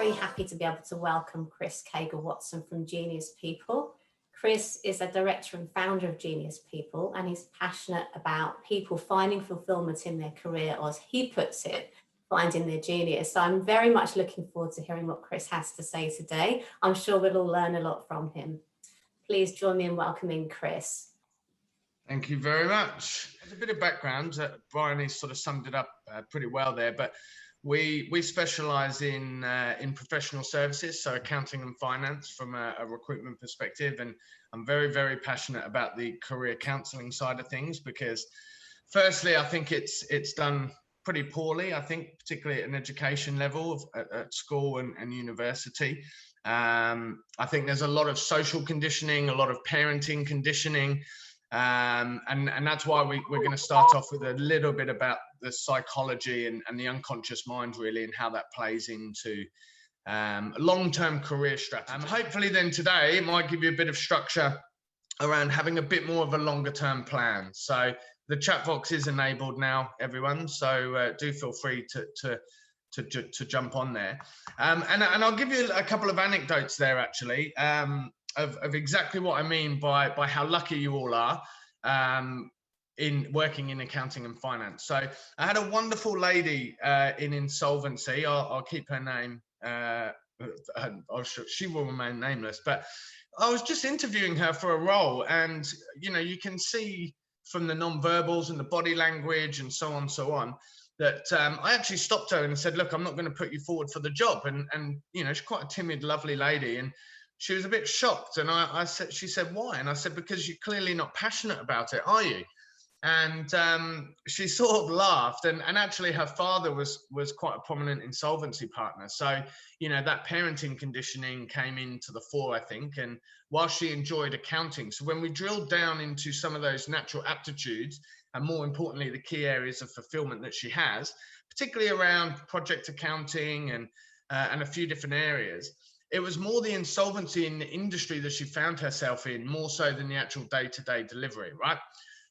very happy to be able to welcome Chris Caiger-Watson from Genius People. Chris is a director and founder of Genius People, and he's passionate about people finding fulfillment in their career, or as he puts it, finding their genius. So I'm very much looking forward to hearing what Chris has to say today. I'm sure we'll all learn a lot from him. Please join me in welcoming Chris. Thank you very much. As a bit of background, Brian has sort of summed it up pretty well there, but we specialize in professional services, so accounting and finance from a recruitment perspective. And I'm very, very passionate about the career counseling side of things because firstly, I think it's done pretty poorly, I think, particularly at an education level at school and university. I think there's a lot of social conditioning, a lot of parenting conditioning, and that's why we're going to start off with a little bit about the psychology and the unconscious mind, really, and how that plays into long-term career strategy. Hopefully then today it might give you a bit of structure around having a bit more of a longer-term plan. So the chat box is enabled now, everyone, so do feel free to jump on there. And I'll give you a couple of anecdotes there, actually, of exactly what I mean by how lucky you all are in working in accounting and finance. So I had a wonderful lady in insolvency. I'll keep her name. She will remain nameless. But I was just interviewing her for a role, and you can see from the non-verbals and the body language and so on that I actually stopped her and said, "Look, I'm not going to put you forward for the job." And she's quite a timid, lovely lady, and she was a bit shocked. And I said, she said, "Why?" And I said, "Because you're clearly not passionate about it, are you?" And she sort of laughed. And actually, her father was quite a prominent insolvency partner. So, that parenting conditioning came into the fore, I think. And while she enjoyed accounting, so when we drilled down into some of those natural aptitudes, and more importantly, the key areas of fulfillment that she has, particularly around project accounting and a few different areas, it was more the insolvency in the industry that she found herself in, more so than the actual day-to-day delivery, right?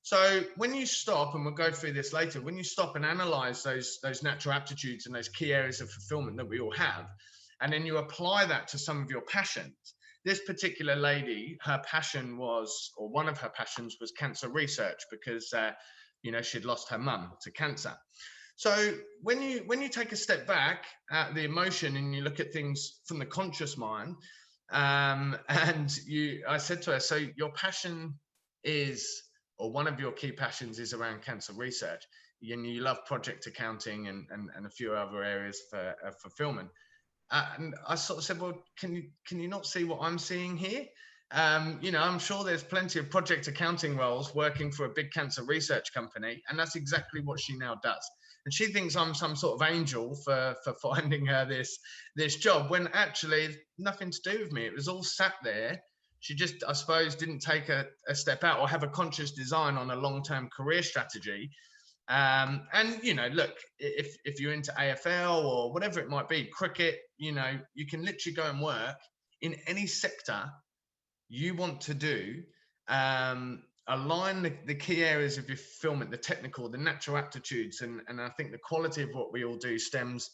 So when you stop, and we'll go through this later, when you stop and analyze those natural aptitudes and those key areas of fulfillment that we all have, and then you apply that to some of your passions. This particular lady, her passion was, or one of her passions was cancer research, because she'd lost her mum to cancer. So when you take a step back at the emotion and you look at things from the conscious mind, I said to her, so your passion is, or one of your key passions is around cancer research. You love project accounting and a few other areas for fulfillment. And I sort of said, well, can you not see what I'm seeing here? I'm sure there's plenty of project accounting roles working for a big cancer research company, and that's exactly what she now does. And she thinks I'm some sort of angel for finding her this job, when actually nothing to do with me. It was all sat there. She just, I suppose, didn't take a step out or have a conscious design on a long-term career strategy. Look, if you're into AFL or whatever it might be, cricket, you can literally go and work in any sector you want to do. Align the key areas of your fulfillment, the technical, the natural aptitudes, and I think the quality of what we all do stems,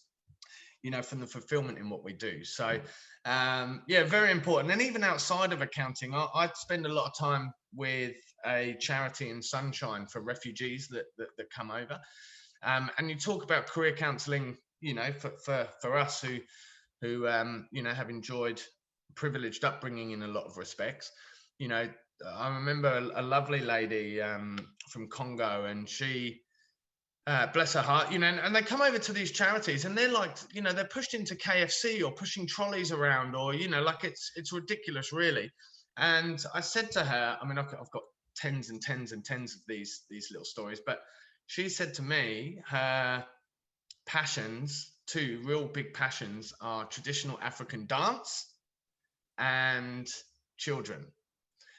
from the fulfillment in what we do. So, very important. And even outside of accounting, I spend a lot of time with a charity in Sunshine for refugees that come over. And you talk about career counselling, for us who have enjoyed privileged upbringing in a lot of respects. I remember a lovely lady from Congo, and she, bless her heart, and they come over to these charities, and they're like, they're pushed into KFC or pushing trolleys around, or, like it's ridiculous, really. And I said to her, I mean, I've got tens and tens and tens of these little stories, but she said to me, her passions, two real big passions, are traditional African dance and children.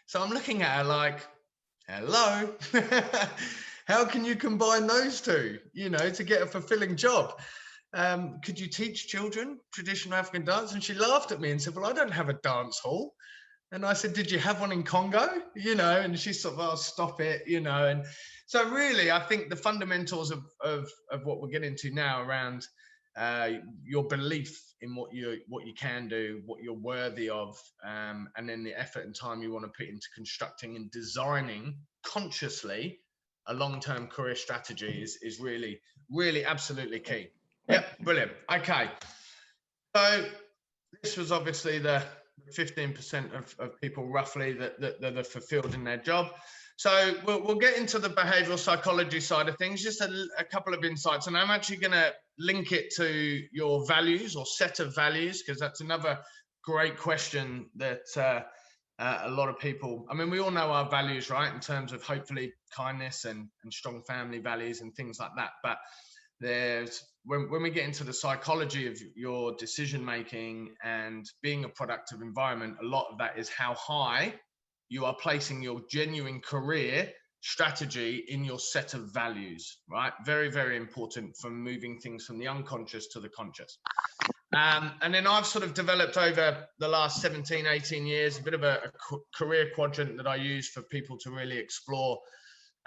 So I'm looking at her like, hello, how can you combine those two, to get a fulfilling job? Could you teach children traditional African dance? And she laughed at me and said, well, I don't have a dance hall. And I said, did you have one in Congo? And she sort of, oh, stop it, And so really, I think the fundamentals of what we're getting to now around your belief in what you can do, what you're worthy of, and then the effort and time you want to put into constructing and designing consciously a long-term career strategy is really, really absolutely key. Yep, brilliant. Okay, so this was obviously the 15% of people roughly that are fulfilled in their job. So we'll get into the behavioral psychology side of things, just a couple of insights, and I'm actually going to link it to your values or set of values, because that's another great question that a lot of people, I mean, we all know our values, right, in terms of hopefully kindness and strong family values and things like that. But there's when we get into the psychology of your decision making and being a productive environment, a lot of that is how high you are placing your genuine career strategy in your set of values, right? Very, very important for moving things from the unconscious to the conscious. And then I've sort of developed over the last 17, 18 years, a bit of a career quadrant that I use for people to really explore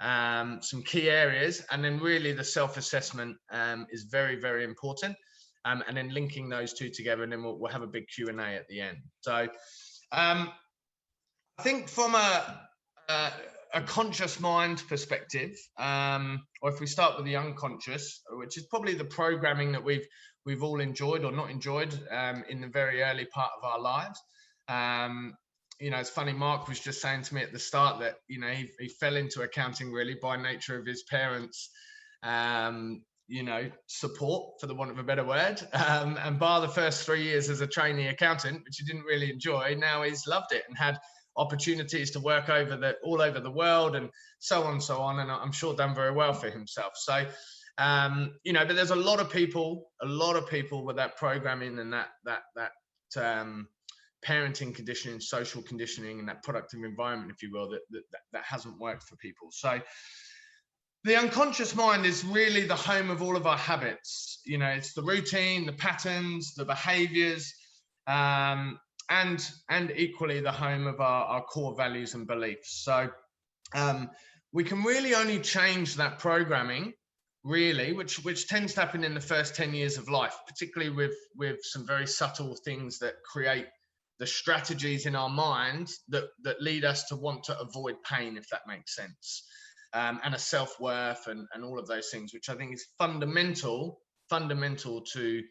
some key areas. And then really the self-assessment is very, very important. And then linking those two together, and then we'll have a big Q&A at the end. So I think from a conscious mind perspective, or if we start with the unconscious, which is probably the programming that we've all enjoyed or not enjoyed in the very early part of our lives. You know, it's funny, Mark was just saying to me at the start that, you know, he fell into accounting really by nature of his parents, you know, support, for the want of a better word. And bar the first 3 years as a trainee accountant, which he didn't really enjoy, now he's loved it and had opportunities to work all over the world and so on, and I'm sure done very well for himself. So you know, but there's a lot of people with that programming and that parenting conditioning, social conditioning, and that productive environment, if you will, that hasn't worked for people. So the unconscious mind is really the home of all of our habits. You know, it's the routine, the patterns, the behaviors, and equally the home of our core values and beliefs. So we can really only change that programming, really, which tends to happen in the first 10 years of life, particularly with some very subtle things that create the strategies in our mind that lead us to want to avoid pain, if that makes sense, and a self-worth and all of those things, which I think is fundamental to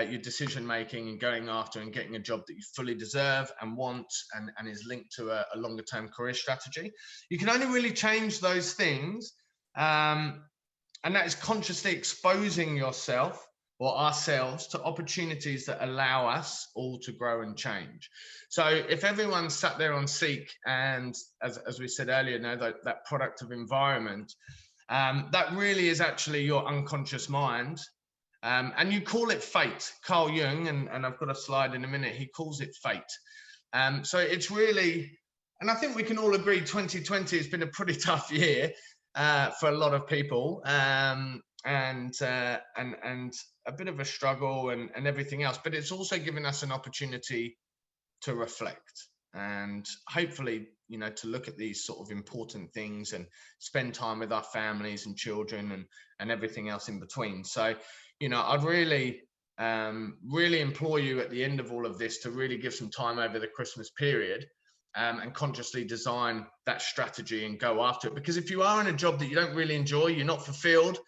your decision making and going after and getting a job that you fully deserve and want, and is linked to a longer term career strategy. You can only really change those things, and that is consciously exposing yourself or ourselves to opportunities that allow us all to grow and change. So if everyone sat there on SAIC and, as we said earlier, that productive environment, that really is actually your unconscious mind. And you call it fate. Carl Jung, and I've got a slide in a minute, he calls it fate. So it's really, and I think we can all agree 2020 has been a pretty tough year for a lot of people, and a bit of a struggle and everything else, but it's also given us an opportunity to reflect and hopefully, you know, to look at these sort of important things and spend time with our families and children and everything else in between. So, you know, I'd really implore you at the end of all of this to really give some time over the Christmas period and consciously design that strategy and go after it. Because if you are in a job that you don't really enjoy, you're not fulfilled,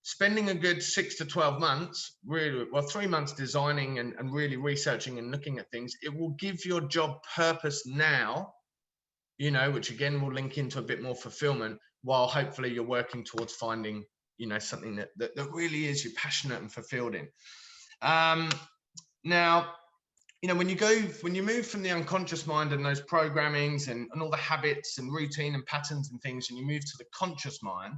spending a good 6 to 12 months, really, well, 3 months designing and really researching and looking at things, it will give your job purpose now, you know, which again will link into a bit more fulfillment, while hopefully you're working towards finding, you know, something that really is you're passionate and fulfilled in. Now, you know, when you move from the unconscious mind and those programmings and all the habits and routine and patterns and things, and you move to the conscious mind,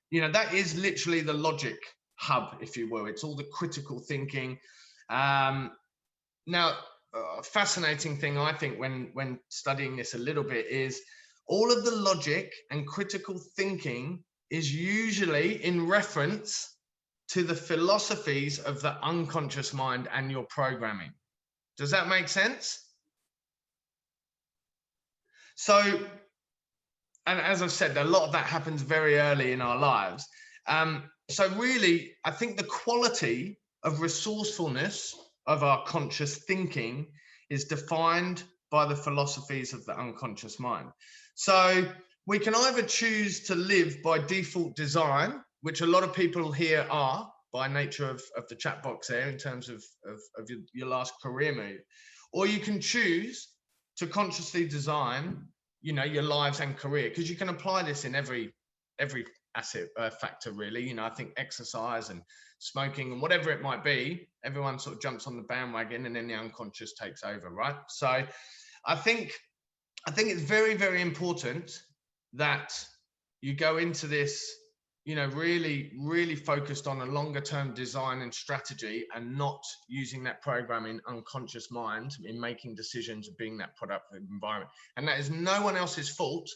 you know, that is literally the logic hub, if you will. It's all the critical thinking. Now, a fascinating thing, I think, when studying this a little bit, is all of the logic and critical thinking is usually in reference to the philosophies of the unconscious mind and your programming. Does that make sense? So, and as I've said, a lot of that happens very early in our lives. So really, I think the quality of resourcefulness of our conscious thinking is defined by the philosophies of the unconscious mind. So we can either choose to live by default design, which a lot of people here are by nature of the chat box there in terms of your last career move, or you can choose to consciously design, you know, your lives and career, because you can apply this in every asset factor, really. You know, I think exercise and smoking and whatever it might be, everyone sort of jumps on the bandwagon and then the unconscious takes over, right? So I think it's very, very important that you go into this, you know, really, really focused on a longer term design and strategy, and not using that programming unconscious mind in making decisions of being that productive environment. And that is no one else's fault.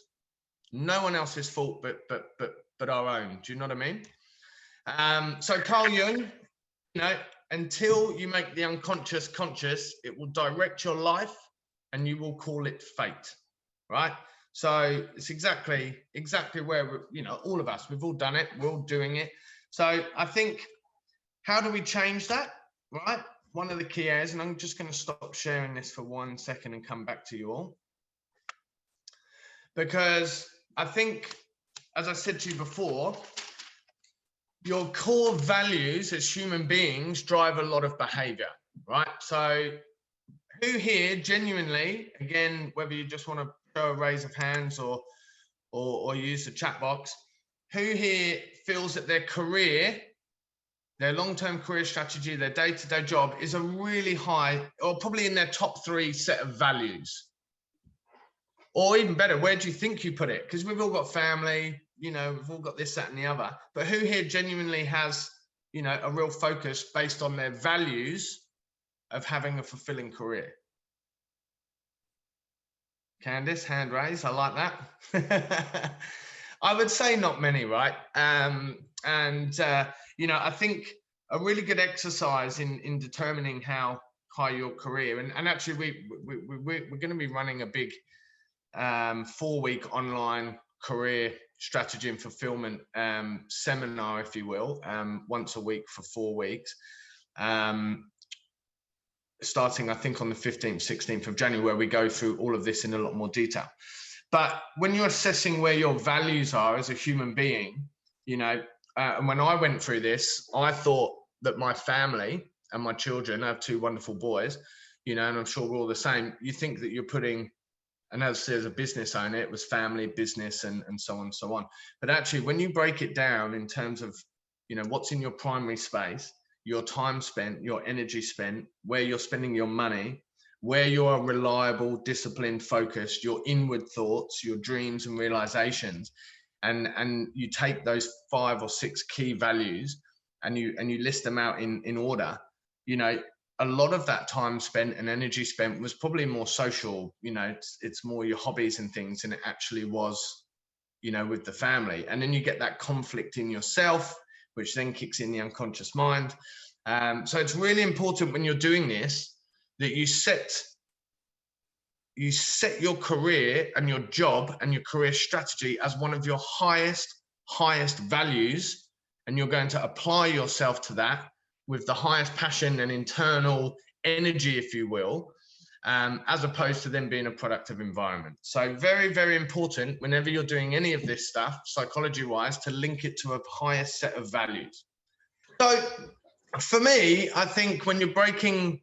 No one else's fault but our own. Do you know what I mean? So Carl Jung, you know, until you make the unconscious conscious, it will direct your life and you will call it fate, right? So it's exactly where we're, you know, all of us, we've all done it, we're all doing it. So I think, how do we change that, right? One of the key areas, and I'm just going to stop sharing this for 1 second and come back to you all, because I think, as I said to you before, your core values as human beings drive a lot of behavior, right? So who here genuinely, again, whether you just want to show a raise of hands or use the chat box, who here feels that their career, their long-term career strategy, their day-to-day job is a really high, or probably in their top 3 set of values? Or even better, where do you think you put it? Because we've all got family, you know, we've all got this, that, and the other. But who here genuinely has, you know, a real focus based on their values of having a fulfilling career? Candice, hand raised. I like that. I would say not many, right? You know, I think a really good exercise in determining how high your career, and actually we're going to be running a big 4-week online career strategy and fulfillment seminar, if you will, once a week for 4 weeks. Starting, I think, on the 15th, 16th of January, where we go through all of this in a lot more detail. But when you're assessing where your values are as a human being, you know, and when I went through this, I thought that my family and my children, I have 2 wonderful boys, you know, and I'm sure we're all the same. You think that you're putting, and as a business owner, it was family, business, and so on and so on. But actually, when you break it down in terms of, you know, what's in your primary space, your time spent, your energy spent, where you're spending your money, where you are reliable, disciplined, focused, your inward thoughts, your dreams and realizations, and you take those 5 or 6 key values and you list them out in order, you know, a lot of that time spent and energy spent was probably more social, you know, it's more your hobbies and things than it actually was, you know, with the family. And then you get that conflict in yourself, which then kicks in the unconscious mind. So it's really important when you're doing this that you set your career and your job and your career strategy as one of your highest values, and you're going to apply yourself to that with the highest passion and internal energy, if you will, as opposed to them being a productive environment. So very, very important whenever you're doing any of this stuff, psychology-wise, to link it to a higher set of values. So for me, I think when you're breaking,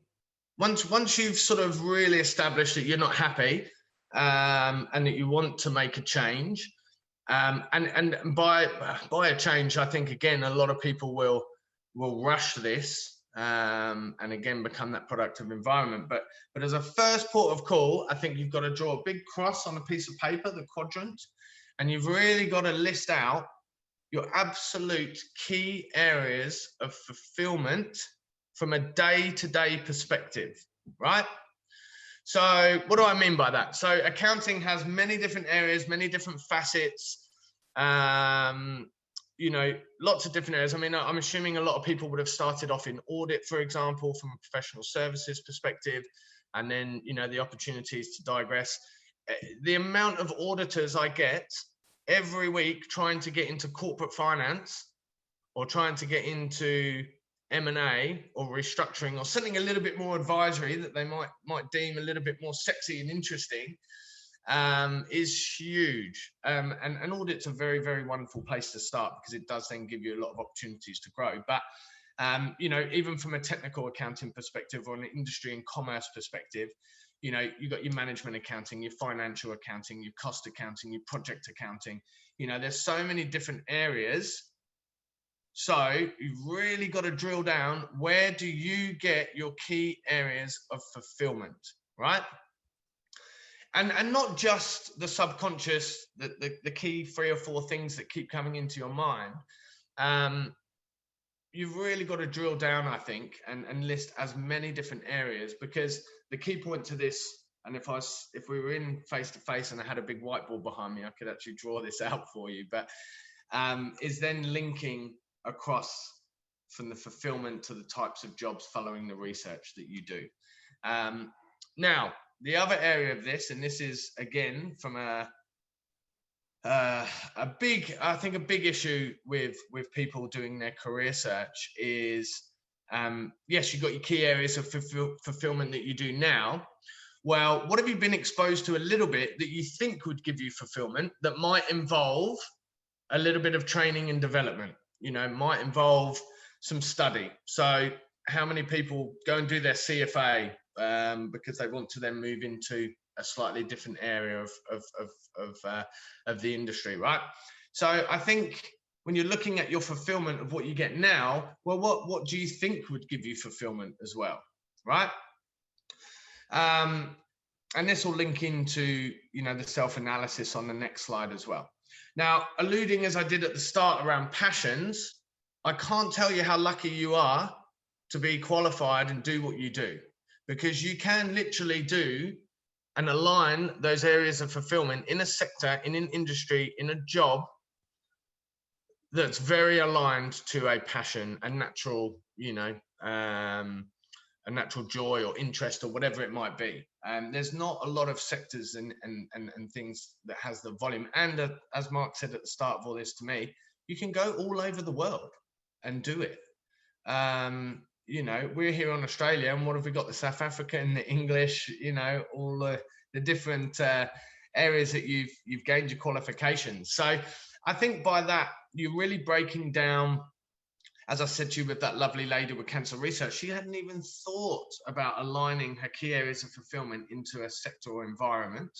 once you've sort of really established that you're not happy and that you want to make a change, and by a change, I think, again, a lot of people will rush this and again become that productive environment. But as a first port of call, I think you've got to draw a big cross on a piece of paper, the quadrant, and you've really got to list out your absolute key areas of fulfillment from a day-to-day perspective, right? So what do I mean by that? So accounting has many different areas, many different facets, you know, lots of different areas. I mean, I'm assuming a lot of people would have started off in audit, for example, from a professional services perspective, and then, you know, the opportunities to digress. The amount of auditors I get every week trying to get into corporate finance or trying to get into M&A or restructuring or something a little bit more advisory that they might deem a little bit more sexy and interesting, is huge. And audit's a very, very wonderful place to start, because it does then give you a lot of opportunities to grow. But you know, even from a technical accounting perspective or an industry and commerce perspective, you know, you've got your management accounting, your financial accounting, your cost accounting, your project accounting. You know, there's so many different areas. So you've really got to drill down, where do you get your key areas of fulfillment, right? And not just the subconscious, the key 3 or 4 things that keep coming into your mind. You've really got to drill down, I think, and list as many different areas, because the key point to this, and if we were in face to face and I had a big whiteboard behind me, I could actually draw this out for you, but is then linking across from the fulfillment to the types of jobs following the research that you do. Now, the other area of this, and this is again from a big issue with people doing their career search is, yes, you've got your key areas of fulfillment that you do now. Well, what have you been exposed to a little bit that you think would give you fulfillment that might involve a little bit of training and development? You know, might involve some study. So how many people go and do their CFA because they want to then move into a slightly different area of the industry, right? So I think when you're looking at your fulfillment of what you get now, well, what do you think would give you fulfillment as well, right? And this will link into, you know, the self-analysis on the next slide as well. Now, alluding as I did at the start around passions, I can't tell you how lucky you are to be qualified and do what you do, because you can literally do and align those areas of fulfillment in a sector, in an industry, in a job that's very aligned to a passion, a natural, you know, a natural joy or interest or whatever it might be. There's not a lot of sectors and things that has the volume. And as Mark said at the start of all this to me, you can go all over the world and do it. You know, we're here in Australia, and what have we got? The South African, the English, you know, all the different areas that you've gained your qualifications. So I think by that, you're really breaking down, as I said to you with that lovely lady with cancer research, she hadn't even thought about aligning her key areas of fulfillment into a sector or environment,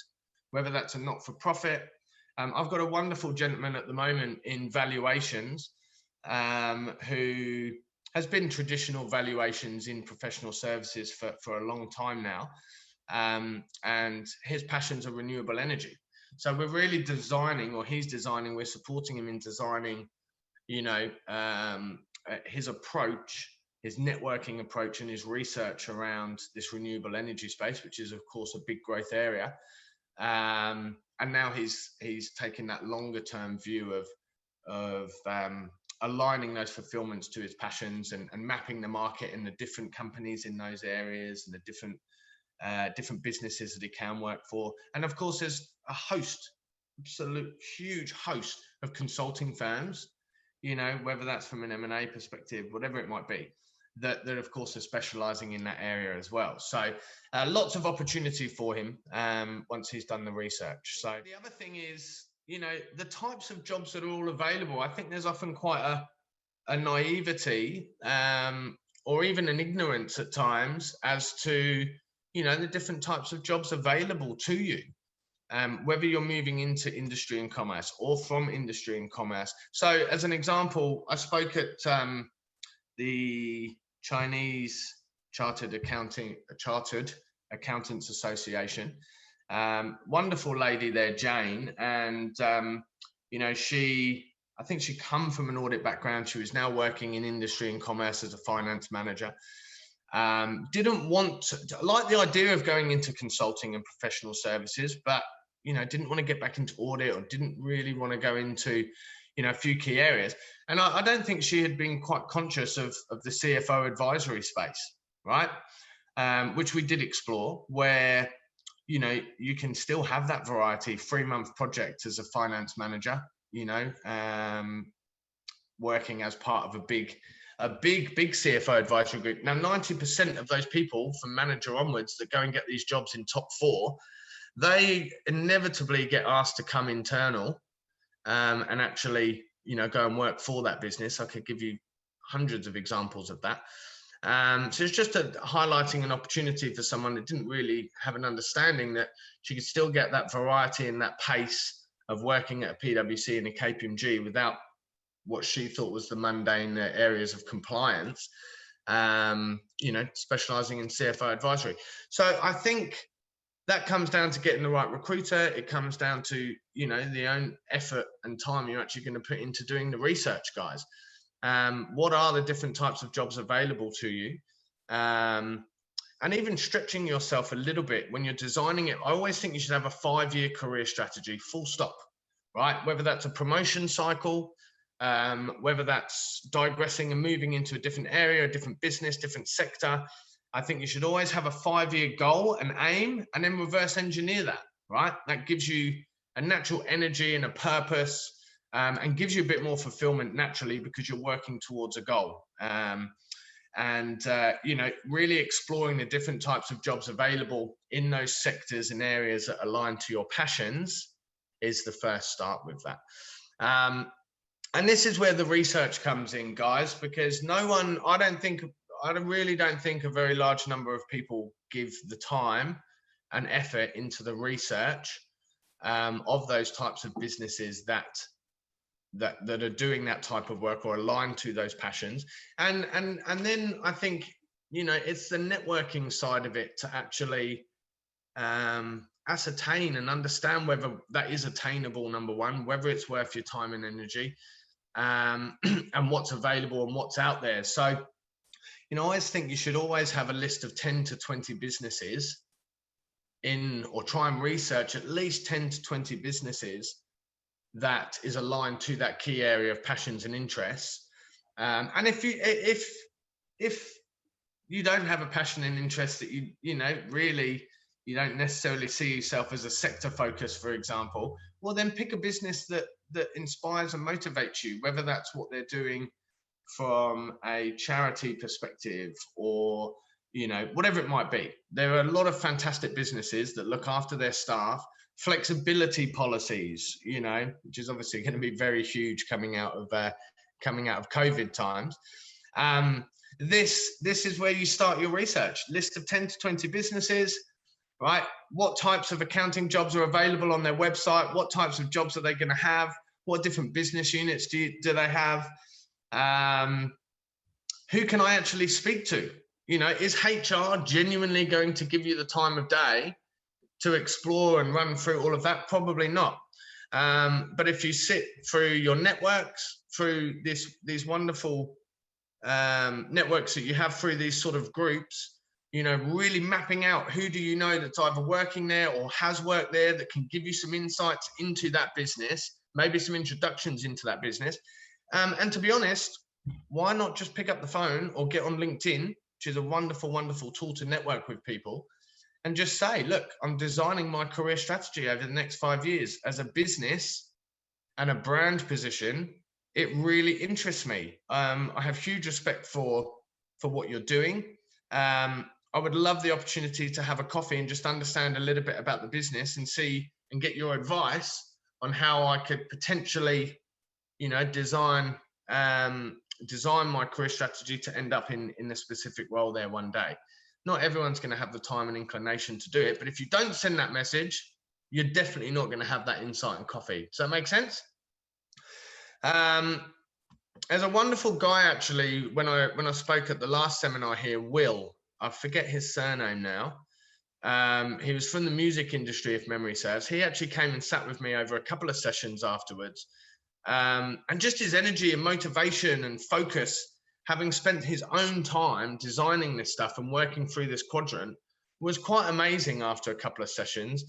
whether that's a not-for-profit. I've got a wonderful gentleman at the moment in valuations who has been traditional valuations in professional services for a long time now. And his passions are renewable energy. So we're really designing, or he's designing, we're supporting him in designing, you know, his approach, his networking approach and his research around this renewable energy space, which is of course a big growth area. And now he's taken that longer term view of aligning those fulfillments to his passions and mapping the market and the different companies in those areas and the different businesses that he can work for. And of course, there's a host, absolute huge host of consulting firms, you know, whether that's from an M&A perspective, whatever it might be, that of course are specializing in that area as well. So lots of opportunity for him once he's done the research. So the other thing is, you know, the types of jobs that are all available. I think there's often quite a naivety or even an ignorance at times as to, you know, the different types of jobs available to you, whether you're moving into industry and commerce or from industry and commerce. So as an example, I spoke at the Chinese Chartered Accountants Association. Wonderful lady there, Jane, and you know, I think she come from an audit background. She was now working in industry and commerce as a finance manager. Didn't want to, like the idea of going into consulting and professional services, but you know, didn't want to get back into audit or didn't really want to go into, you know, a few key areas. And I don't think she had been quite conscious of the CFO advisory space, right? Which we did explore, where, you know, you can still have that variety, 3-month project as a finance manager, you know, working as part of a big a big CFO advisory group. Now, 90% of those people from manager onwards that go and get these jobs in top 4, they inevitably get asked to come internal and actually, you know, go and work for that business. I could give you hundreds of examples of that. So it's just highlighting an opportunity for someone that didn't really have an understanding that she could still get that variety and that pace of working at a PwC and a KPMG without what she thought was the mundane areas of compliance, you know, specializing in CFO advisory. So I think that comes down to getting the right recruiter. It comes down to, you know, the own effort and time you're actually going to put into doing the research, guys. What are the different types of jobs available to you? And even stretching yourself a little bit when you're designing it. I always think you should have a 5-year career strategy, full stop, right? Whether that's a promotion cycle, whether that's digressing and moving into a different area, a different business, different sector. I think you should always have a 5-year goal and aim, and then reverse engineer that, right? That gives you a natural energy and a purpose, and gives you a bit more fulfillment naturally because you're working towards a goal. You know, really exploring the different types of jobs available in those sectors and areas that align to your passions is the first start with that. And this is where the research comes in, guys, because no one, I really don't think a very large number of people give the time and effort into the research of those types of businesses that are doing that type of work or aligned to those passions. And then I think, you know, it's the networking side of it to actually ascertain and understand whether that is attainable, number one, whether it's worth your time and energy, and what's available and what's out there. So, you know, I always think you should always have a list of 10 to 20 businesses or try and research at least 10 to 20 businesses that is aligned to that key area of passions and interests. And if you don't have a passion and interest that you know, really, you don't necessarily see yourself as a sector focus, for example, well, then pick a business that inspires and motivates you, whether that's what they're doing from a charity perspective or, you know, whatever it might be. There are a lot of fantastic businesses that look after their staff, flexibility policies, you know, which is obviously going to be very huge coming out of COVID times. This is where you start your research. List of 10 to 20 businesses, right? What types of accounting jobs are available on their website? What types of jobs are they going to have? What different business units do they have? Who can I actually speak to? You know, is HR genuinely going to give you the time of day to explore and run through all of that? Probably not. But if you sit through your networks, through these wonderful networks that you have through these sort of groups, you know, really mapping out who do you know that's either working there or has worked there that can give you some insights into that business, maybe some introductions into that business. And to be honest, why not just pick up the phone or get on LinkedIn, which is a wonderful, wonderful tool to network with people, and just say, look, I'm designing my career strategy over the next 5 years as a business and a brand position. It really interests me. I have huge respect for what you're doing. I would love the opportunity to have a coffee and just understand a little bit about the business and see and get your advice on how I could potentially, you know, design my career strategy to end up in a specific role there one day. Not everyone's going to have the time and inclination to do it, but if you don't send that message, you're definitely not going to have that insight and coffee. Does that make sense? There's a wonderful guy actually, when I spoke at the last seminar here, Will, I forget his surname now. He was from the music industry, if memory serves. He actually came and sat with me over a couple of sessions afterwards. And just his energy and motivation and focus, having spent his own time designing this stuff and working through this quadrant, was quite amazing after a couple of sessions.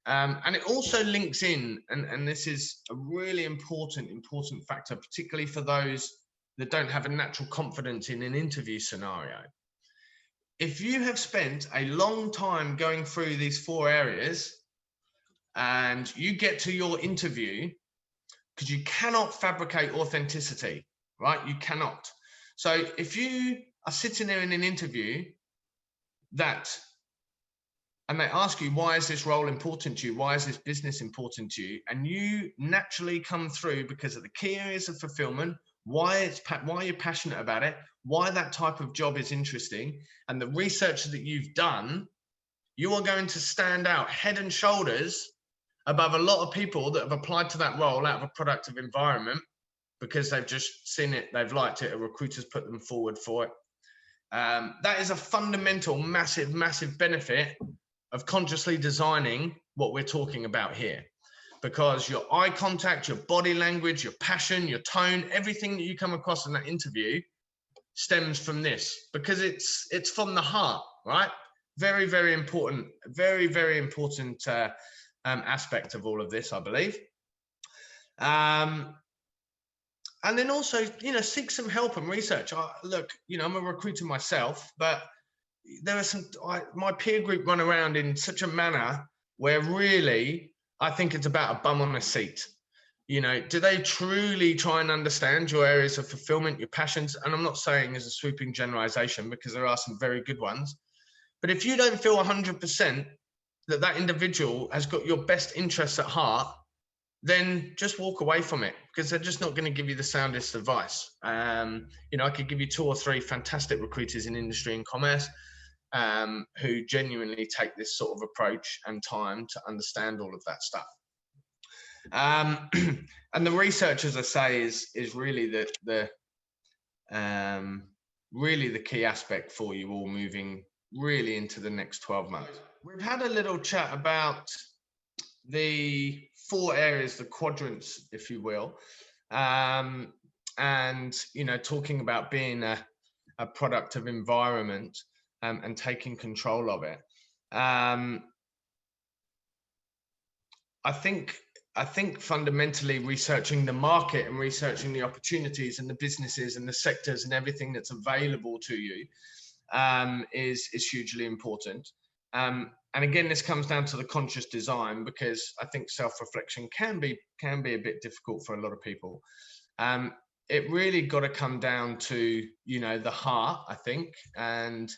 And it also links in, and this is a really important factor, particularly for those that don't have a natural confidence in an interview scenario. If you have spent a long time going through these 4 areas and you get to your interview, because you cannot fabricate authenticity, right? You cannot. So if you are sitting there in an interview and they ask you, why is this role important to you? Why is this business important to you? And you naturally come through because of the key areas of fulfillment, why you're passionate about it, why that type of job is interesting, and the research that you've done, you are going to stand out head and shoulders above a lot of people that have applied to that role out of a productive environment because they've just seen it, they've liked it, a recruiter's put them forward for it. That is a fundamental, massive, massive benefit of consciously designing what we're talking about here, because your eye contact, your body language, your passion, your tone, everything that you come across in that interview stems from this, because it's from the heart, right? Very, very important, very, very important aspect of all of this, I believe. And then also, seek some help and research. Look, I'm a recruiter myself, but there are my peer group run around in such a manner where really I think it's about a bum on a seat. Do they truly try and understand your areas of fulfillment, your passions? And I'm not saying as a sweeping generalization, because there are some very good ones. But if you don't feel 100% that individual has got your best interests at heart, then just walk away from it, because they're just not going to give you the soundest advice. I could give you 2 or 3 fantastic recruiters in industry and commerce who genuinely take this sort of approach and time to understand all of that stuff. And the research, as I say, is really really the key aspect for you all moving really into the next 12 months. We've had a little chat about the 4 areas, the quadrants, if you will, and talking about being a productive environment and taking control of it. I think fundamentally researching the market and researching the opportunities and the businesses and the sectors and everything that's available to you is hugely important. And again, this comes down to the conscious design, because I think self-reflection can be a bit difficult for a lot of people. It really got to come down to the heart, I think, and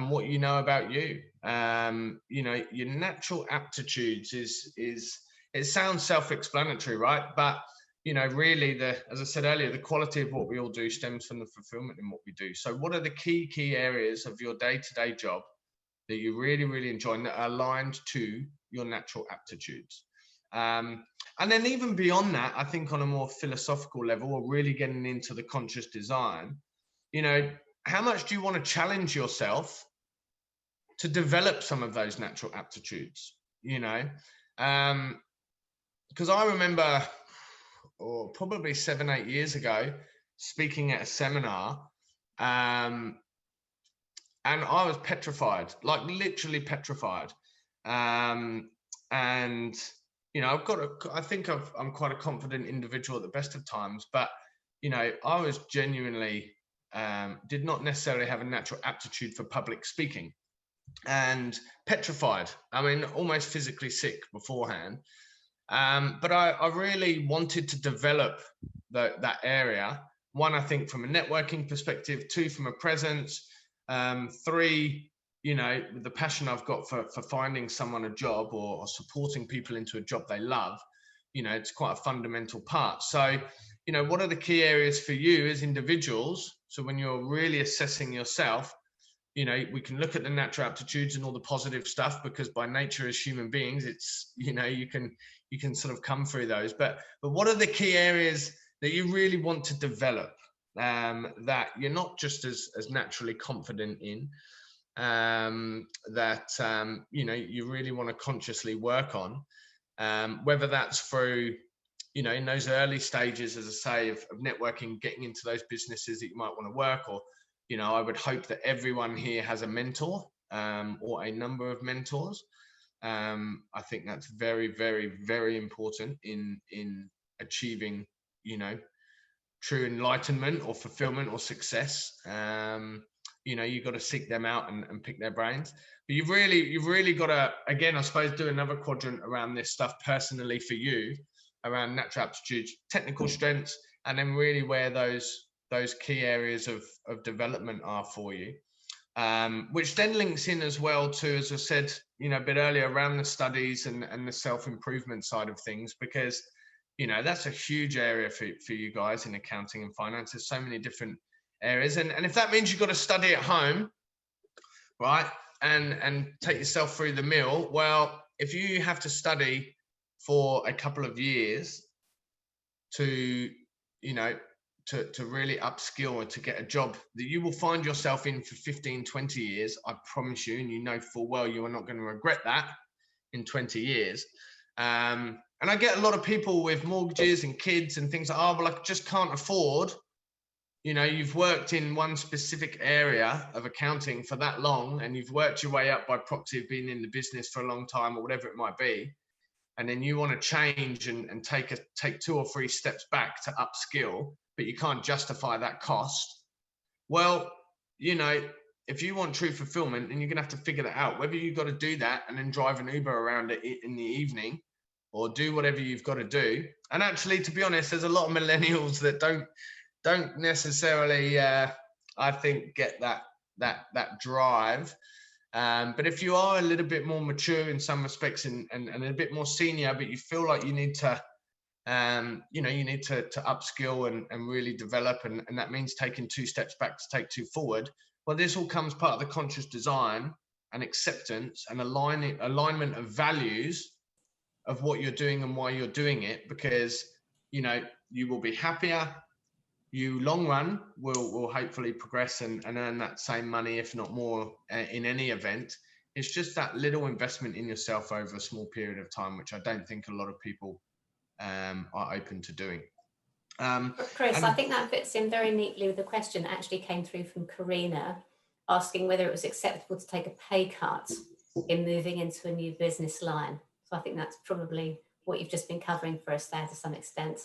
what you know about you. Your natural aptitudes is it sounds self-explanatory, right? But really, as I said earlier, the quality of what we all do stems from the fulfillment in what we do. So what are the key areas of your day-to-day job that you really, really enjoy and that are aligned to your natural aptitudes? And then even beyond that, I think on a more philosophical level, or really getting into the conscious design, how much do you want to challenge yourself to develop some of those natural aptitudes? Because I remember, probably 7-8 years ago, speaking at a seminar, and I was petrified, like literally petrified. And I think I'm quite a confident individual at the best of times, but I was genuinely did not necessarily have a natural aptitude for public speaking, and petrified. I mean, almost physically sick beforehand. But I really wanted to develop that area. 1, I think, from a networking perspective. 2, from a presence. 3, with the passion I've got for finding someone a job or supporting people into a job they love. It's quite a fundamental part. So, what are the key areas for you as individuals? So when you're really assessing yourself, we can look at the natural aptitudes and all the positive stuff, because by nature as human beings, it's, you can sort of come through those. But what are the key areas that you really want to develop, that you're not just as naturally confident in, that you really want to consciously work on, whether that's through in those early stages, as I say, of networking, getting into those businesses that you might want to work, or I would hope that everyone here has a mentor, or a number of mentors. I think that's very, very, very important in achieving true enlightenment or fulfillment or success. You've got to seek them out and pick their brains. But you've really got to, again, I suppose, do another quadrant around this stuff personally for you, around natural aptitudes, technical strengths, and then really where those those key areas of development are for you. Which then links in as well to, as I said, a bit earlier, around the studies and the self-improvement side of things, because, that's a huge area for you guys in accounting and finance. There's so many different areas. And if that means you've got to study at home, right, and take yourself through the mill, well, if you have to study for a couple of years to really upskill or to get a job that you will find yourself in for 15, 20 years, I promise you, and you know full well you are not going to regret that in 20 years. And I get a lot of people with mortgages and kids and things like, oh, well, I just can't afford. You've worked in one specific area of accounting for that long, and you've worked your way up by proxy of being in the business for a long time or whatever it might be. And then you want to change and take 2 or 3 steps back to upskill, but you can't justify that cost. Well, if you want true fulfillment, then you're going to have to figure that out, whether you've got to do that and then drive an Uber around it in the evening, or do whatever you've got to do. And actually, to be honest, there's a lot of millennials that don't necessarily, I think, get that drive. But if you are a little bit more mature in some respects and a bit more senior, but you feel like you need to, you need to upskill and really develop, and that means taking 2 steps back to take 2 forward. Well, this all comes part of the conscious design and acceptance and alignment of values of what you're doing and why you're doing it, because, you will be happier. You long run will hopefully progress and earn that same money, if not more, in any event. It's just that little investment in yourself over a small period of time, which I don't think a lot of people are open to doing. Chris, I think that fits in very neatly with the question that actually came through from Karina, asking whether it was acceptable to take a pay cut in moving into a new business line. So I think that's probably what you've just been covering for us there to some extent.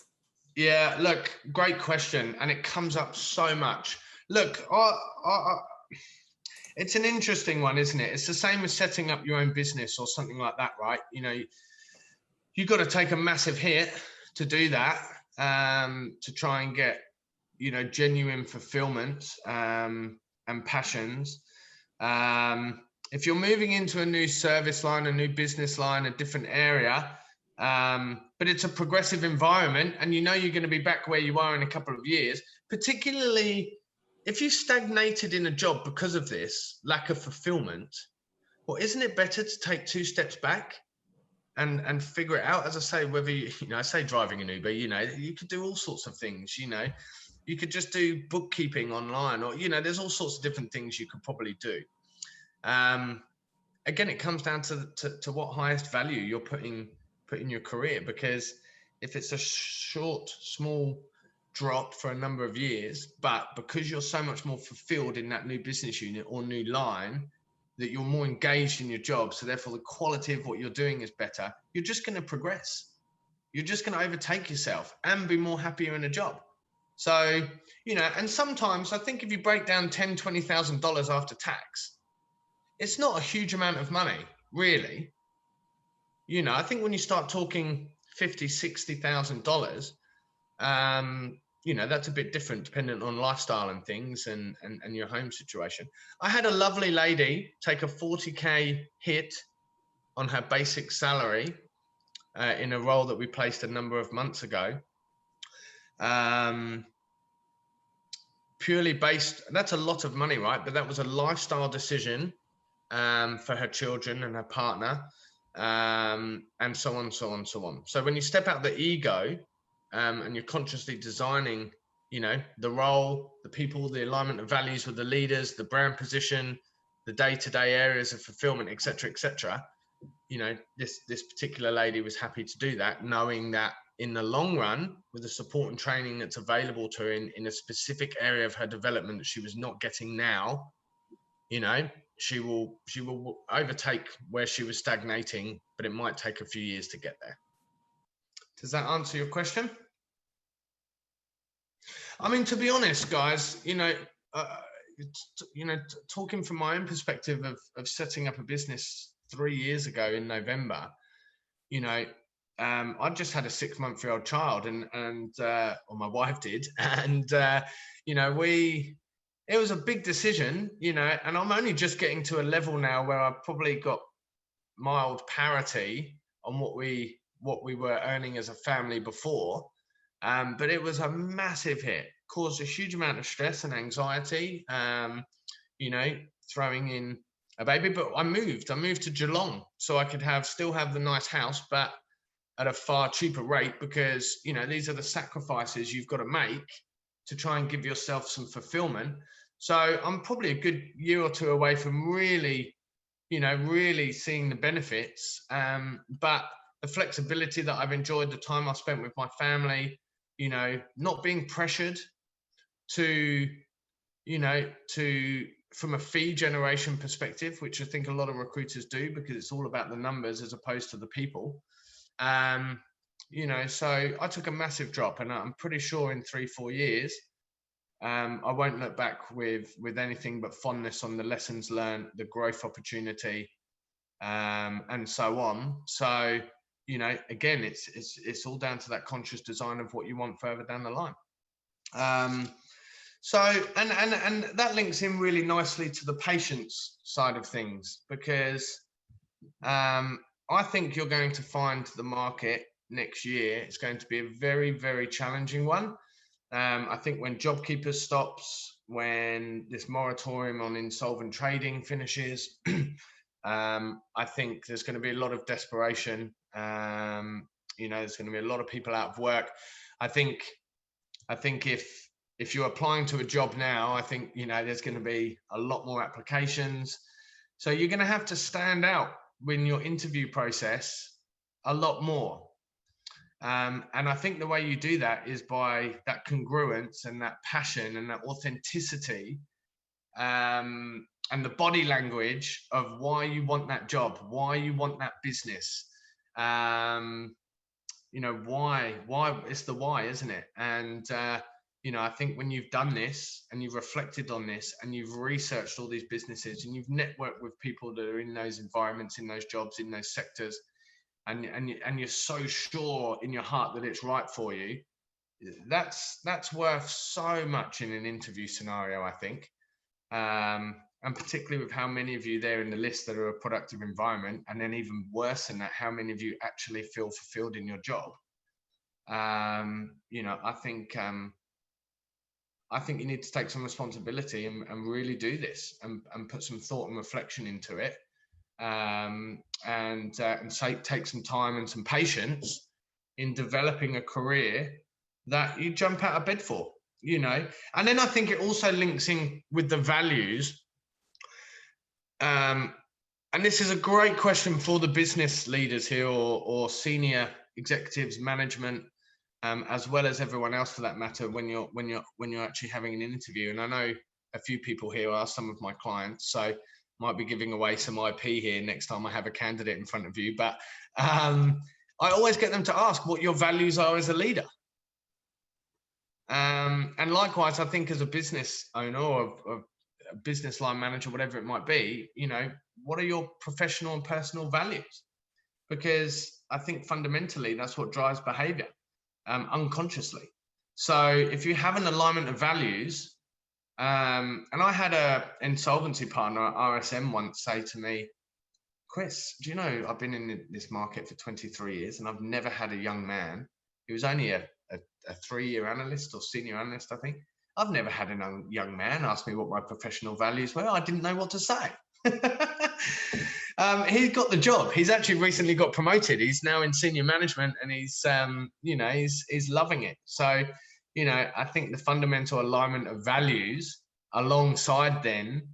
Yeah, look, great question. And it comes up so much. Look, it's an interesting one, isn't it? It's the same as setting up your own business or something like that, right? You've got to take a massive hit to do that, to try and get, genuine fulfillment and passions. If you're moving into a new service line, a new business line, a different area, but it's a progressive environment, and you're going to be back where you are in a couple of years, particularly if you stagnated in a job because of this lack of fulfillment. Well, isn't it better to take 2 steps back and figure it out? As I say, whether I say driving an Uber, you could do all sorts of things. You could just do bookkeeping online, or there's all sorts of different things you could probably do. Again, it comes down to what highest value you're putting in your career, because if it's a short, small drop for a number of years, but because you're so much more fulfilled in that new business unit or new line, that you're more engaged in your job, so therefore the quality of what you're doing is better, you're just going to progress. You're just going to overtake yourself and be more happier in a job. So, and sometimes I think if you break down $10,000, $20,000 after tax, it's not a huge amount of money, really. I think when you start talking $50,000, $60,000, that's a bit different dependent on lifestyle and things and your home situation. I had a lovely lady take a 40K hit on her basic salary in a role that we placed a number of months ago. Purely based, that's a lot of money, right? But that was a lifestyle decision for her children and her partner. And so on. So when you step out the ego and you're consciously designing, the role, the people, the alignment of values with the leaders, the brand position, the day-to-day areas of fulfillment, etc., this particular lady was happy to do that, knowing that in the long run, with the support and training that's available to her in a specific area of her development that she was not getting now, she will overtake where she was stagnating, but it might take a few years to get there. Does that answer your question? I mean, to be honest, guys, talking from my own perspective of setting up a business 3 years ago in November, I just had a 6-month-old child, and or my wife did, and you know, it was a big decision, you know, and I'm only just getting to a level now where I've probably got mild parity on what we were earning as a family before. But it was a massive hit, caused a huge amount of stress and anxiety, you know, throwing in a baby. But I moved to Geelong so I could still have the nice house, but at a far cheaper rate, because, you know, these are the sacrifices you've got to make to try and give yourself some fulfillment. So I'm probably a good year or two away from really, you know, really seeing the benefits. But the flexibility that I've enjoyed, the time I spent with my family, you know, not being pressured to, you know, from a fee generation perspective, which I think a lot of recruiters do, because it's all about the numbers as opposed to the people. You know, so I took a massive drop, and I'm pretty sure in 3-4 years, I won't look back with anything but fondness on the lessons learned, the growth opportunity, and so on. So, you know, again, it's all down to that conscious design of what you want further down the line. So, and that links in really nicely to the patience side of things, because I think you're going to find the market next year, it's going to be a very, very challenging one. I think when JobKeeper stops, when this moratorium on insolvent trading finishes, I think there's going to be a lot of desperation. You know, there's going to be a lot of people out of work. I think if you're applying to a job now, I think, you know, there's going to be a lot more applications. So you're going to have to stand out in your interview process a lot more. And I think the way you do that is by that congruence and that passion and that authenticity, and the body language of why you want that job, why you want that business. You know, why it's the why, isn't it? And you know, I think when you've done this and you've reflected on this and you've researched all these businesses and you've networked with people that are in those environments, in those jobs, in those sectors, and you're so sure in your heart that it's right for you, that's worth so much in an interview scenario, I think. And particularly with how many of you there in the list that are a productive environment, and then even worse than that, how many of you actually feel fulfilled in your job. You know, I think you need to take some responsibility and really do this and put some thought and reflection into it, and take some time and some patience in developing a career that you jump out of bed for, you know. And then I think it also links in with the values. And this is a great question for the business leaders here, or senior executives, management, as well as everyone else for that matter, when you're actually having an interview. And I know a few people here are some of my clients, so might be giving away some IP here next time I have a candidate in front of you. But I always get them to ask what your values are as a leader. And likewise, I think as a business owner or a business line manager, whatever it might be, you know, what are your professional and personal values? Because I think fundamentally that's what drives behavior, unconsciously. So if you have an alignment of values, and I had a insolvency partner at RSM once say to me, Chris, do you know, I've been in this market for 23 years and I've never had a young man. He was only a 3-year analyst or senior analyst, I think. I've never had a young man ask me what my professional values were. I didn't know what to say. He's got the job. He's actually recently got promoted. He's now in senior management, and he's, you know, he's loving it. So, you know, I think the fundamental alignment of values alongside then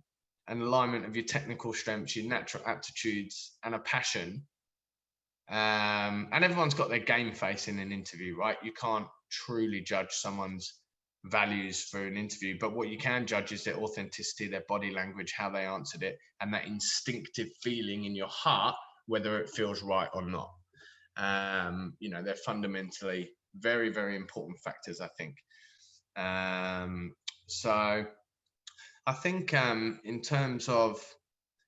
an alignment of your technical strengths, your natural aptitudes, and a passion. And everyone's got their game face in an interview, right? You can't truly judge someone's values for an interview, but what you can judge is their authenticity, their body language, how they answered it, and that instinctive feeling in your heart, whether it feels right or not. You know, they're fundamentally very, very important factors, I think. So I think in terms of,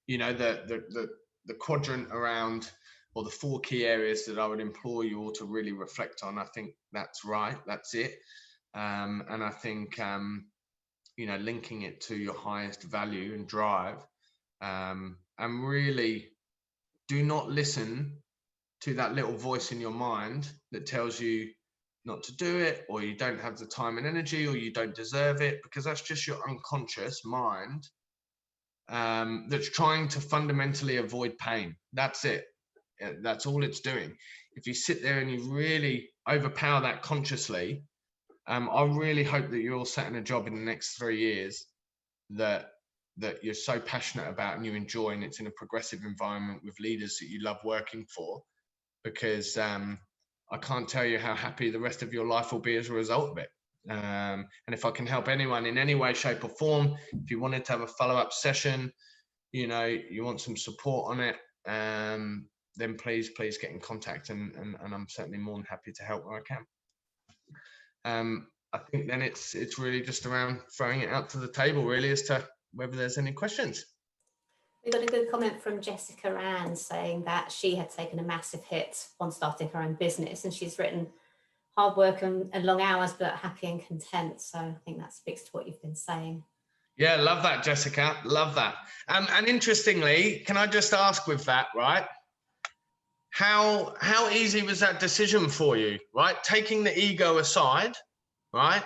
you know, the quadrant around or the 4 key areas that I would implore you all to really reflect on. I think that's right. That's it. And I think, you know, linking it to your highest value and drive, and really do not listen to that little voice in your mind that tells you not to do it, or you don't have the time and energy, or you don't deserve it, because that's just your unconscious mind that's trying to fundamentally avoid pain. That's it. That's all it's doing. If you sit there and you really overpower that consciously, I really hope that you're all sat in a job in the next 3 years that you're so passionate about and you enjoy, and it's in a progressive environment with leaders that you love working for, because I can't tell you how happy the rest of your life will be as a result of it. And if I can help anyone in any way, shape or form, if you wanted to have a follow-up session, you know, you want some support on it, then please get in contact, and I'm certainly more than happy to help where I can. I think then it's really just around throwing it out to the table, really, as to whether there's any questions. We got a good comment from Jessica Ann saying that she had taken a massive hit on starting her own business, and she's written hard work and long hours, but happy and content. So I think that speaks to what you've been saying. Yeah, love that, Jessica. Love that. And interestingly, can I just ask with that, right? How easy was that decision for you, right? Taking the ego aside, right?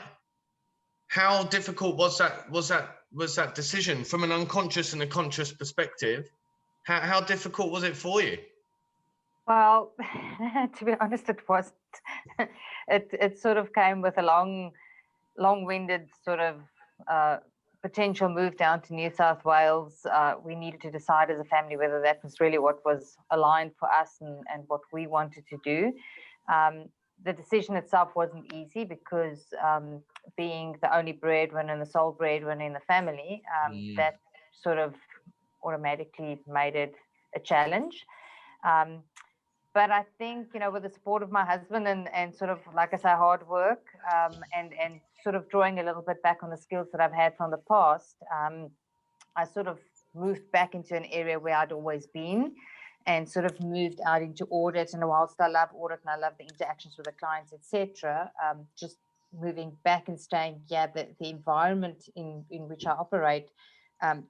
How difficult was that decision from an unconscious and a conscious perspective? How difficult was it for you? Well, to be honest, it wasn't. It sort of came with a long-winded sort of potential move down to New South Wales. We needed to decide as a family whether that was really what was aligned for us and what we wanted to do. The decision itself wasn't easy because being the only breadwinner and the sole breadwinner in the family, that sort of automatically made it a challenge. But I think, you know, with the support of my husband and sort of, like I say, hard work, and sort of drawing a little bit back on the skills that I've had from the past, I sort of moved back into an area where I'd always been, and sort of moved out into audit. And whilst I love audit and I love the interactions with the clients, etc., just moving back and staying, the environment in which I operate,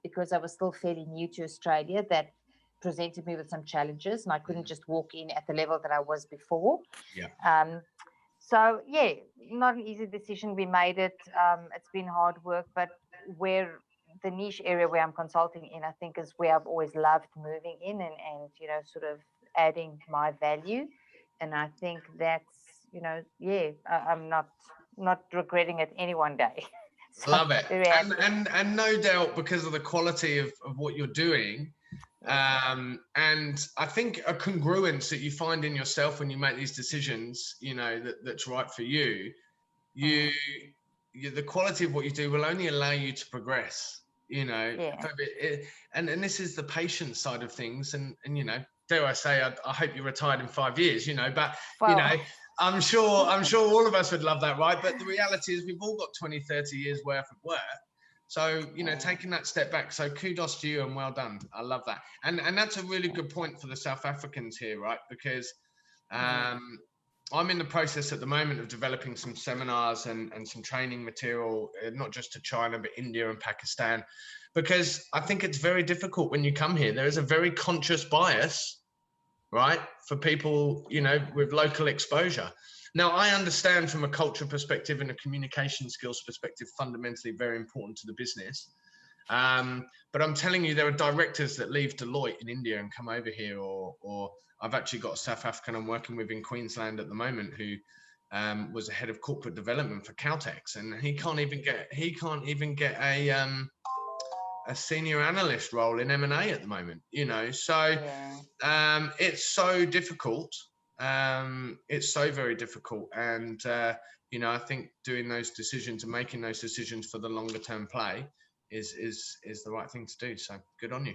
because I was still fairly new to Australia, that presented me with some challenges, and I couldn't just walk in at the level that I was before. So yeah, not an easy decision. We made it. It's been hard work, but where the niche area where I'm consulting in, I think, is where I've always loved moving in and you know, sort of adding my value. And I think that's, you know, I'm not regretting it any one day. So love it. And no doubt, because of the quality of what you're doing, and I think a congruence that you find in yourself when you make these decisions, you know, that's right for you, the quality of what you do will only allow you to progress, you know. And this is the patience side of things, and you know, dare I say, I hope you're retired in 5 years, you know, but you know, I'm sure all of us would love that, right? But the reality is we've all got 20, 30 years worth of work. So, you know, taking that step back. So kudos to you and well done. I love that. And that's a really good point for the South Africans here, right? Because I'm in the process at the moment of developing some seminars and some training material, not just to China, but India and Pakistan, because I think it's very difficult when you come here. There is a very conscious bias, right, for people, you know, with local exposure. Now, I understand from a culture perspective and a communication skills perspective, fundamentally very important to the business. But I'm telling you, there are directors that leave Deloitte in India and come over here, or I've actually got a South African I'm working with in Queensland at the moment who was a head of corporate development for Caltex, and he can't even get a senior analyst role in M&A at the moment, you know. So it's so difficult. It's so very difficult, and you know, I think doing those decisions and making those decisions for the longer term play is the right thing to do. So good on you.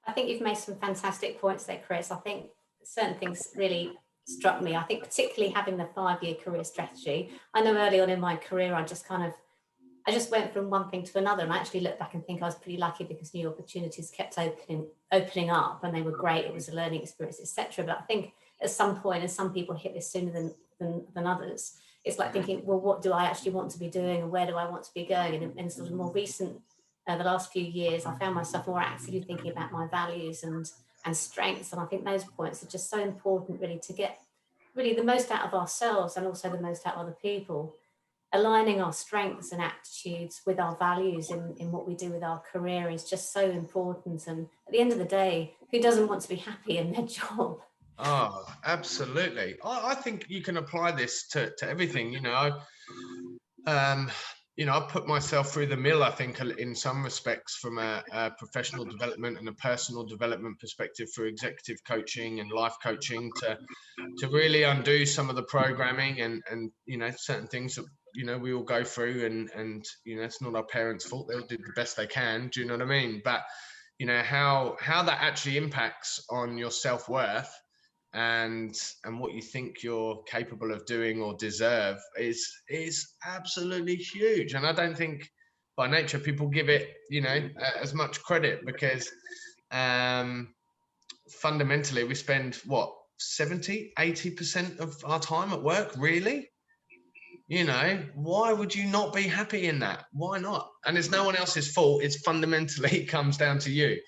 I think you've made some fantastic points there, Chris. I think certain things really struck me. I think particularly having the 5-year career strategy. I know early on in my career, I just kind of I just went from one thing to another, and I actually look back and think I was pretty lucky because new opportunities kept opening up, and they were great. It was a learning experience, etc. But I think at some point, and some people hit this sooner than others, it's like thinking, well, what do I actually want to be doing, and where do I want to be going? And in sort of more recent, the last few years, I found myself more actively thinking about my values and strengths. And I think those points are just so important, really, to get really the most out of ourselves and also the most out of other people. Aligning our strengths and attitudes with our values in what we do with our career is just so important. And at the end of the day, who doesn't want to be happy in their job? Oh, absolutely. I think you can apply this to everything. I put myself through the mill, I think, in some respects, from a professional development and a personal development perspective, through executive coaching and life coaching, to really undo some of the programming and certain things that we all go through, and it's not our parents' fault. They'll do the best they can. Do you know what I mean? But how that actually impacts on your self-worth and what you think you're capable of doing or deserve is absolutely huge. And I don't think by nature people give it as much credit, because fundamentally we spend 70-80% of our time at work, really. Why would you not be happy in that? Why not? And it's no one else's fault. It's fundamentally comes down to you.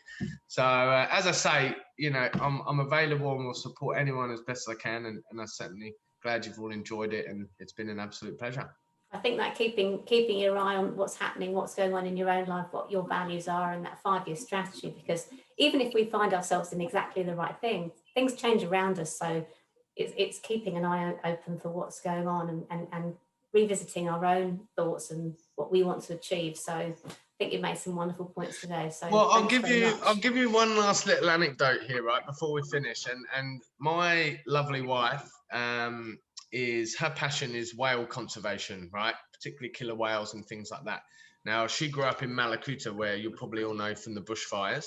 So as I say, I'm available and will support anyone as best as I can. And I'm certainly glad you've all enjoyed it. And it's been an absolute pleasure. I think that keeping your eye on what's happening, what's going on in your own life, what your values are, and that 5-year strategy, because even if we find ourselves in exactly the right thing, things change around us. So it's keeping an eye open for what's going on and revisiting our own thoughts and what we want to achieve. So I think you made some wonderful points today. So I'll give you one last little anecdote here, right, before we finish. And my lovely wife, her passion is whale conservation, right, particularly killer whales and things like that. Now, she grew up in Malakuta, where you'll probably all know from the bushfires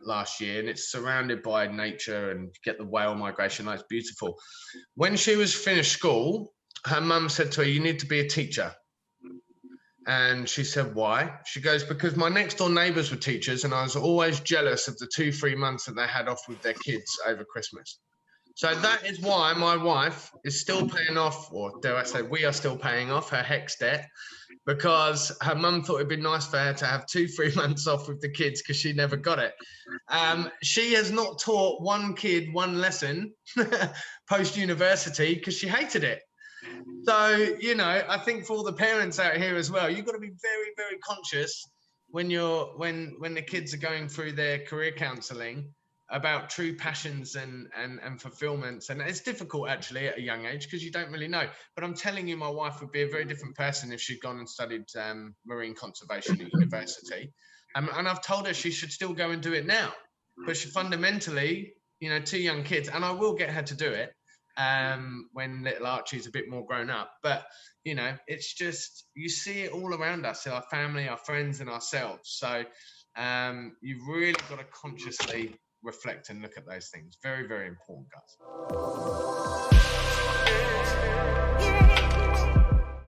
last year, and it's surrounded by nature, and you get the whale migration. It's beautiful. When she was finished school, her mum said to her, "You need to be a teacher." And she said, "Why?" She goes, "Because my next door neighbours were teachers, and I was always jealous of the 2-3 months that they had off with their kids over Christmas." So that is why my wife is still paying off, or dare I say, we are still paying off her HECS debt, because her mum thought it'd be nice for her to have 2-3 months off with the kids, because she never got it. She has not taught one kid one lesson post-university because she hated it. So, I think for all the parents out here as well, you've got to be very, very conscious when the kids are going through their career counselling about true passions and fulfillments. And it's difficult actually at a young age, because you don't really know. But I'm telling you, my wife would be a very different person if she'd gone and studied marine conservation at university. And I've told her she should still go and do it now. But she fundamentally, 2 young kids, and I will get her to do it when little Archie's a bit more grown up. But, it's just, you see it all around us, in our family, our friends, and ourselves. So you've really got to consciously reflect and look at those things. Very, very important, guys.